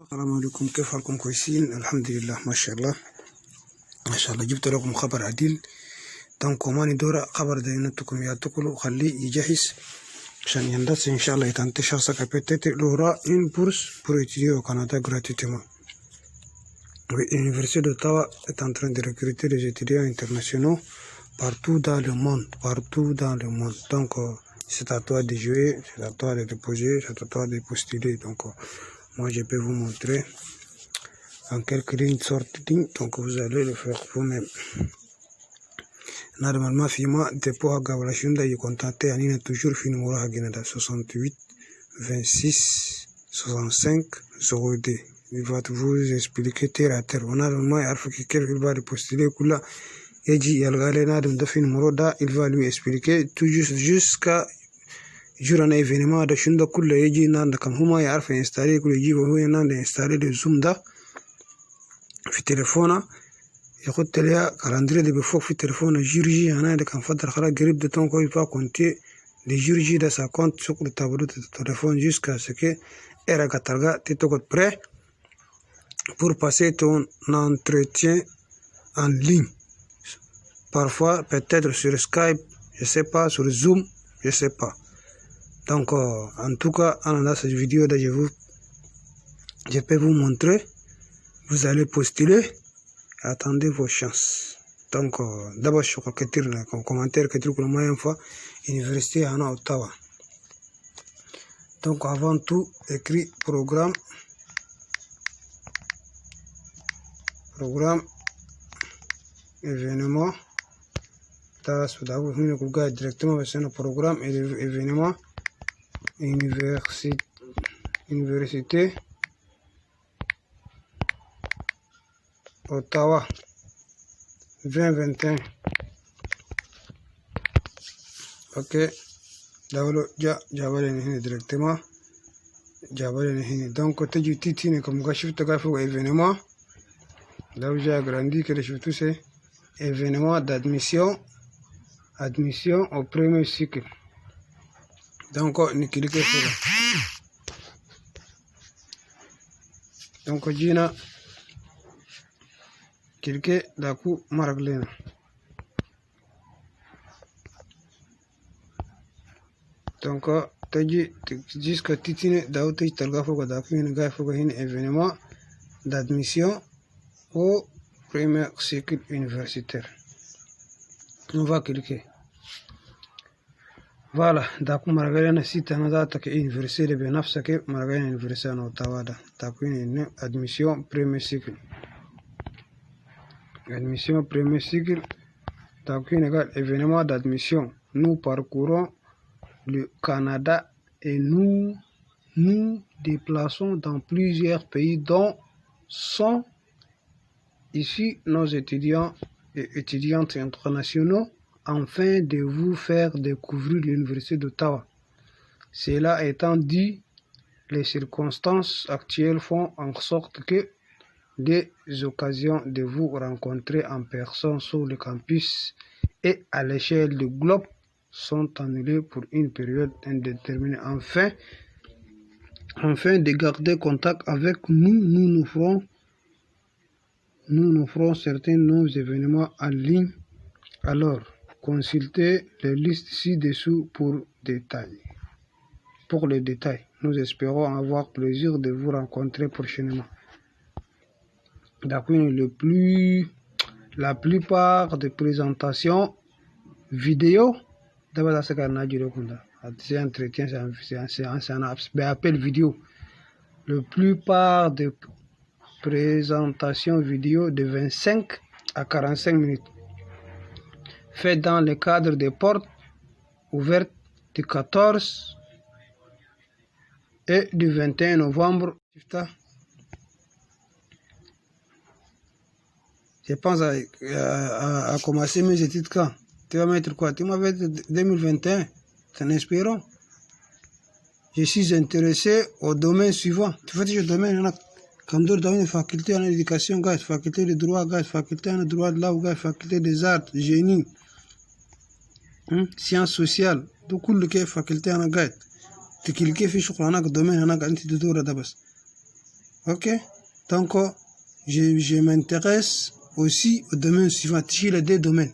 السلام عليكم، كيف حالكم؟ كويسين؟ الحمد لله، ما شاء الله ما شاء الله. جبت لكم خبر عديل. دونك ماني دورة خبر دينتكم يا تقولوا خليه يجهز عشان يندس إن شاء الله يتنتشر سكا peut-être il aura une bourse pour étudier au Canada gratuitement. L'université d'Ottawa est en train de recruter des étudiants internationaux partout dans le monde, Donc c'est à toi de jouer, c'est à toi de déposer, c'est à toi de postuler. Donc moi je peux vous montrer en quelques lignes sorties, donc vous allez le faire vous-même. Normalement, fima dépôt à Gavalashunda, il contacte Anina toujours fin numéro à Guinada 68 26 65 02. Il va vous expliquer terre à terre. Normalement, il faut que quelqu'un va postuler Kula. Et dit, il va lui expliquer tout juste jusqu'à jour un événement de Shunda Kula. Et dit, Nanda Kamhuma, il a fait installer Kula, il va installer le Zoom da. في تليفونه ياخد تليا كالندري دي بفوق في تليفونه جيرجي انا دي كان فتره خلاص قريب دي تون كوي با كونتي دي جيرجي دا سا كونت سوق التابلو دي تليفون jusqu'à ce que era katarga ti to prêt pour passer ton entretien en ligne, parfois peut-être sur Skype, je sais pas, sur Zoom, je sais pas. Donc en tout cas dans cette vidéo là je peux vous montrer. Vous allez postuler, attendez vos chances. Donc, d'abord, je crois que tu as un commentaire que tu as une fois, Université à Ottawa. Donc, avant tout, écrit programme, événement. Directement vers un programme événement, université. Ottawa 2021. Ok, d'abord j'avais directement donc tu as dit comme gâchis tu as fait événement là où j'ai agrandi que je tout c'est événement d'admission au premier cycle. Donc on clique sur donc Gina cliquez la coup maraglena. Donc jusqu'à titine dauti talgafo gadafin gafo hin événement d'admission au premier cycle universitaire. On va cliquer. Voilà, daku maraglena site anadata ke université de benafsa ke maraglena université en Ottawa da daku une admission premier cycle. Admission premier cycle, événement d'admission. Nous parcourons le Canada et nous déplaçons dans plusieurs pays dont sont ici nos étudiants et étudiantes internationaux afin de vous faire découvrir l'Université d'Ottawa. Cela étant dit, les circonstances actuelles font en sorte que des occasions de vous rencontrer en personne sur le campus et à l'échelle du globe sont annulées pour une période indéterminée. Enfin de garder contact avec nous, nous ferons certains nouveaux événements en ligne. Alors, consultez les listes ci-dessous pour les détails. Nous espérons avoir plaisir de vous rencontrer prochainement. La plupart des présentations vidéo c'est un entretien, c'est un appel vidéo. La plupart des présentations vidéo de 25 à 45 minutes faites dans le cadre des portes ouvertes du 14 et du 21 novembre. Je pense à commencer mes études quand? Tu vas mettre quoi? Tu m'avais dit 2021. C'est inspirant. Je suis intéressé au domaine suivant. Tu vois, le domaine, comme d'autres domaines, faculté en éducation, faculté de droit, faculté en droit de l'art, faculté des arts, génie, sciences sociales, tout le faculté en gars. Tu cliques sur le domaine, tu dois Ok, donc je m'intéresse aussi au domaine suivant. Tichila des domaines.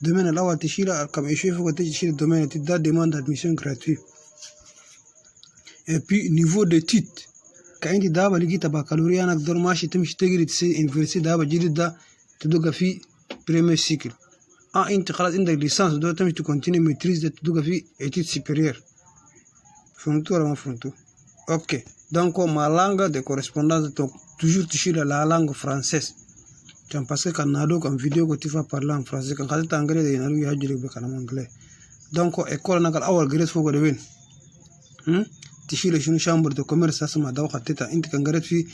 Domaine là où Tichila comme échec faut que Tichila domaine tu dois demande d'admission gratuite. Et puis niveau de titre. Quand tu d'abord ligi ta baccalauréat nak dor machi تمشي تجري تسي université d'abord جديد ده تدوق في premier cycle. انت خلاص عندك ليسانس دو تمشي تكونتيني ميتريز ده تدوق في études supérieures. فهمتوا ولا ما فهمتوا؟ Ok. Donc ma langue de correspondance donc toujours toucher la langue française. Parce que quand on a comme vidéo que tu vas parler en français quand tu es anglais il y a eu à dire que en anglais. Donc école n'a qu'à avoir grèce faut que devine. تشيل شنو شامبر دو كوميرس اسمها دو خطيتها انت كان قريت في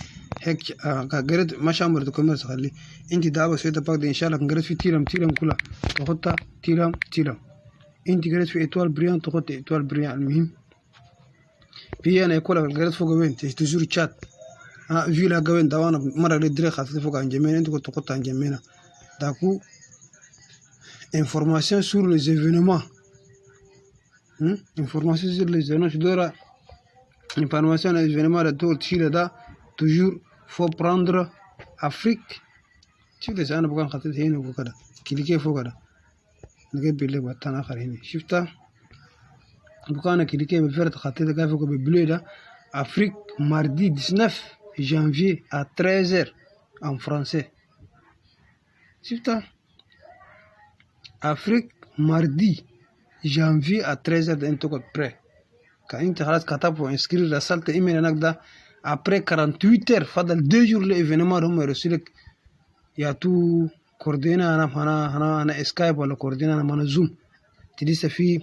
هيك قريت ما شامبر دو كوميرس خلي انت دابا سويت باك ان شاء الله كان قريت في تيرم كلها تاخدها تيرم انت قريت في اتوال بريان تاخد اتوال بريان المهم في انا يقول قريت فوق وين تجور تشات فيلا قوين دوانا مره اللي دري خاطر فوق عن جمينا انت كنت تاخدها عن جمينا داكو information sur les événements information sur les événements دورا information sur les événements de tout Chile là toujours faut prendre Afrique شوف ليش انا بقى خطيت هنا وكذا كليكي فوق كذا نجيب لك وقتنا اخر هنا شفتها بقى انا كليكي بالفرد خطيت كيف فوق بالبلو ده Afrique mardi 19 janvier à 13h en français شفتها Afrique mardi janvier à 13h انت كنت بري quand انت خلاص كتبت وانسكرير رسلت ايميل هناك ده après 48 heures فضل 2 jours l'événement هم يرسلك يا تو كوردينا انا سكايب ولا كوردينا انا زوم تلسه في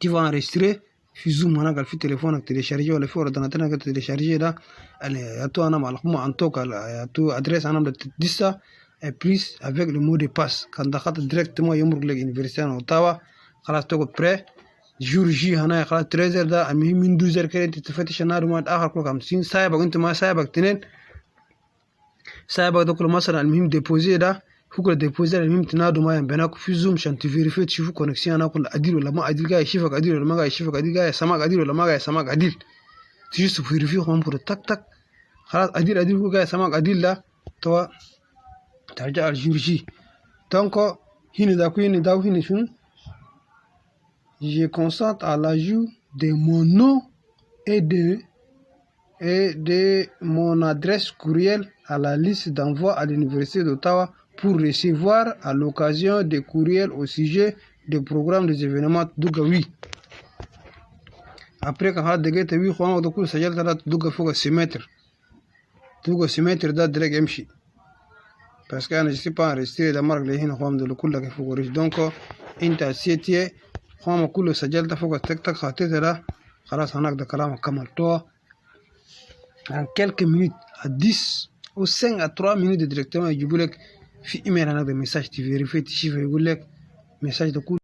tu vas enregistrer في زوم هناك في تليفونك تليشارجي ولا في اورديناتورك تليشارجي ده يا تو انا معلومه انتوك يا تو ادريس انا ديسا بليس avec le mot de passe quand دخلت دايركتومون يمرق لك يونيفرسيتي اوتاوا خلاص تقعد بري جور جي هنا خلاص 13 ده المهم من 12 كده انت تفتش النهار ما اخر كل 50 سايبك انت ما سايبك تنين سايبك ده كل مثلا المهم ديبوزي ده فوق الديبوزي المهم تنادوا ما بينك في زوم عشان تفيريفي تشوفوا كونكسيون انا كل عديل ولا ما عديل جاي يشوفك عديل ولا ما جاي يشوفك عديل جاي سماك عديل ولا ما جاي سماك عديل تيجي تفيريفي هم بقول تك خلاص عديل جاي سماك عديل لا تو ترجع الجورجي دونك هنا داو هنا شنو je constate à l'ajout de mon nom et de mon adresse courriel à la liste d'envoi à l'Université d'Ottawa pour recevoir à l'occasion des courriels au sujet des programmes des événements Dougawi. Après, quand on a dégagé, oui, on a dit que ça y est, Douga faut se mettre. Douga se mettre dans direct MCH. Parce que je ne suis pas enregistré la marque les hins de l'occult qui faut corriger. Donc, intercietier. هم كله سجلت فوق تك خاطيت ده خلاص هناك ده كلام كملتوه en quelques minutes à 10 ou 5 à 3 minutes directement يجيبوا لك في ايميل هناك ده مساج تفيريفي تشوف يقول لك مساج ده كله